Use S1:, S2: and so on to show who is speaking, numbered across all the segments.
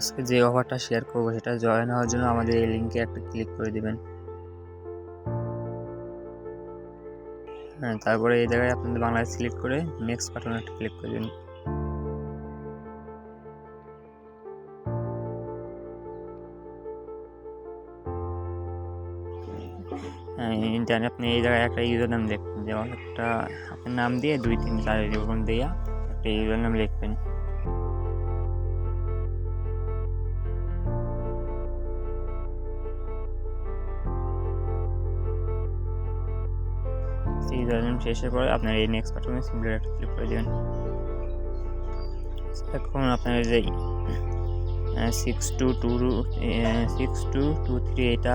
S1: আজকে যে অফারটা শেয়ার করবো সেটা জয়েন হওয়ার জন্য আমাদের এই লিঙ্কে একটা ক্লিক করে দিবেন। হ্যাঁ, তারপরে এই জায়গায় আপনাদের বাংলাদেশ সিলেক্ট করে নেক্সট বাটনে একটা ক্লিক করে দিন। জানি আপনি এই জায়গায় একটা ইউজার নাম লিখবেন, যেমন একটা আপনার নাম দিয়ে 2 3 4 এরকম দিয়ে একটা ইউজার নাম লিখবেন। ইউজার নেম শেষের পরে আপনার এই নেক্সট বাটনে সিম্পলি একটা ক্লিক করে দেবেন। এখন আপনার যে 6223 এটা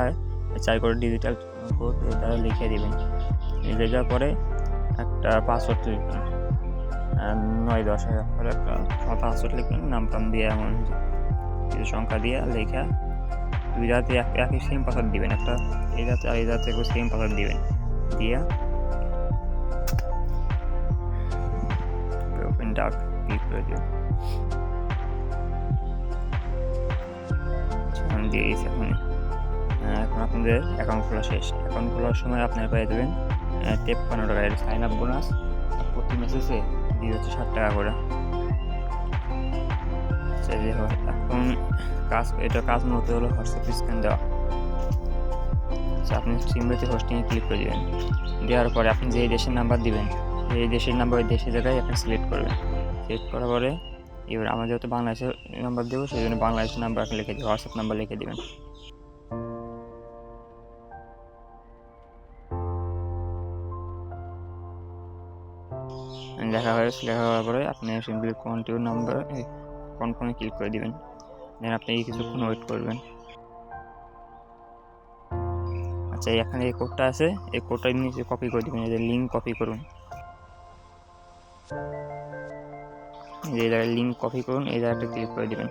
S1: 4 করে ডিজিটাল কোড এটা লিখে দিবেন। লেখার পরে একটা পাসওয়ার্ড লিখবেন, 9-10 করে একটা পাসওয়ার্ড লিখবেন, নাম টাম দিয়ে এমন কিছু সংখ্যা দিয়ে লেখা 2 জাতে একই সেম পাসওয়ার্ড দিবেন, একটা এই জাতে আর এই জাতে সেম পাসওয়ার্ড দিবেন দিয়ে ওপেন ডাক ক্লিক করে দিবেন। দিয়েছি এখন আপনাদের অ্যাকাউন্ট খোলা শেষ। অ্যাকাউন্ট খোলার সময় আপনারা পেয়ে দেবেন 53 টাকা এর সাইন আপ বোনাস, প্রতি মেসেজে দিয়ে হচ্ছে 7 টাকা করে। এখন কাজ মূলত হলো হোয়াটসঅ্যাপ স্ক্যান দেওয়া। আপনি সিমরেতে হোস্টিংয়ে ক্লিক করে দেবেন। দেওয়ার পরে আপনি যে দেশের নাম্বার দিবেন সেই দেশের নাম্বার দেশের জায়গায় আপনি সিলেক্ট করবেন। সিলেক্ট করার পরে এবার আমরা যেহেতু বাংলাদেশের নাম্বার দেবো সেই জন্য বাংলাদেশের নাম্বার আপনি লিখে দেবেন, হোয়াটসঅ্যাপ নাম্বার লিখে দেবেন। লেখা হওয়ার পরে আপনি সিম্পলি কন্টিনিউ নাম্বার কনফার্মে ক্লিক করে দিবেন। দেন আপনি কিছুক্ষণ ওয়েট করবেন। আচ্ছা, এখানে এই কোডটা আছে, এই কোডটা নিচে কপি করে দিবেন, এই যে লিঙ্ক কপি করুন, এই জায়গায় লিঙ্ক কপি করুন, এই জায়গাটা ক্লিক করে দিবেন।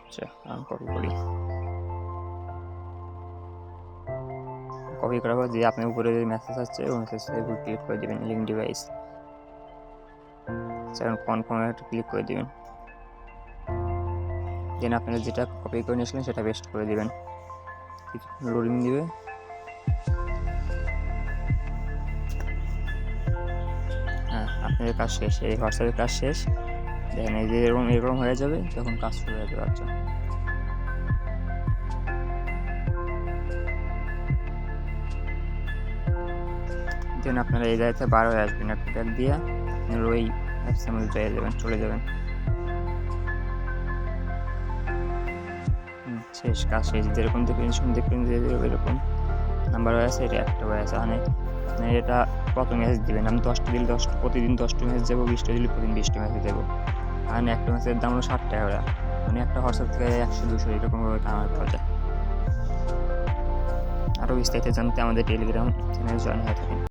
S1: আচ্ছা, আমি কপি করি। কপি করার পর যে আপনার উপরে যে মেসেজ আসছে ওই মেসেজটা উপর ক্লিক করে দিবেন, লিঙ্ক ডিভাইস। এখন কনফার্মে একটা ক্লিক করে দিবেন। দেন আপনারা যেটা কপি করে নিয়েছিলেন সেটা পেস্ট করে দিবেন। লোডিং দিবে। হ্যাঁ, আপনাদের কাজ শেষ, এই হোয়াটসঅ্যাপের কাজ শেষ। দেখেন এই যে এরকম হয়ে যাবে, তখন কাজ শুরু হয়ে যাবে। আচ্ছা, দেন আপনারা এই জায়গাতে 12 হয়ে আসবেন, একটা ব্যাগ দিয়ে আপনার ওই অ্যাপসের মধ্যে চলে যাবেন। শেষ, কাজ শেষ। যেরকম দেখবেন যে এরকম নাম্বার হয়ে আছে, এটা একটা হয়ে আছে। মানে এটা কত মেসেজ দেবেন, আমি 10টা দিলে প্রতিদিন 10টা মেসেজ দেবো, 20টা দিলে প্রতিদিন 20টা মেসেজ দেবো। আর একটা মেসেজের দাম হলো 60 টাকা করে। মানে একটা হোয়াটসঅ্যাপ থেকে 100-200 এরকমভাবে কামাই করা যায়। আরও বিস্তারিত জানতে আমাদের টেলিগ্রাম চ্যানেলে জয়েন হয়ে থাকেন।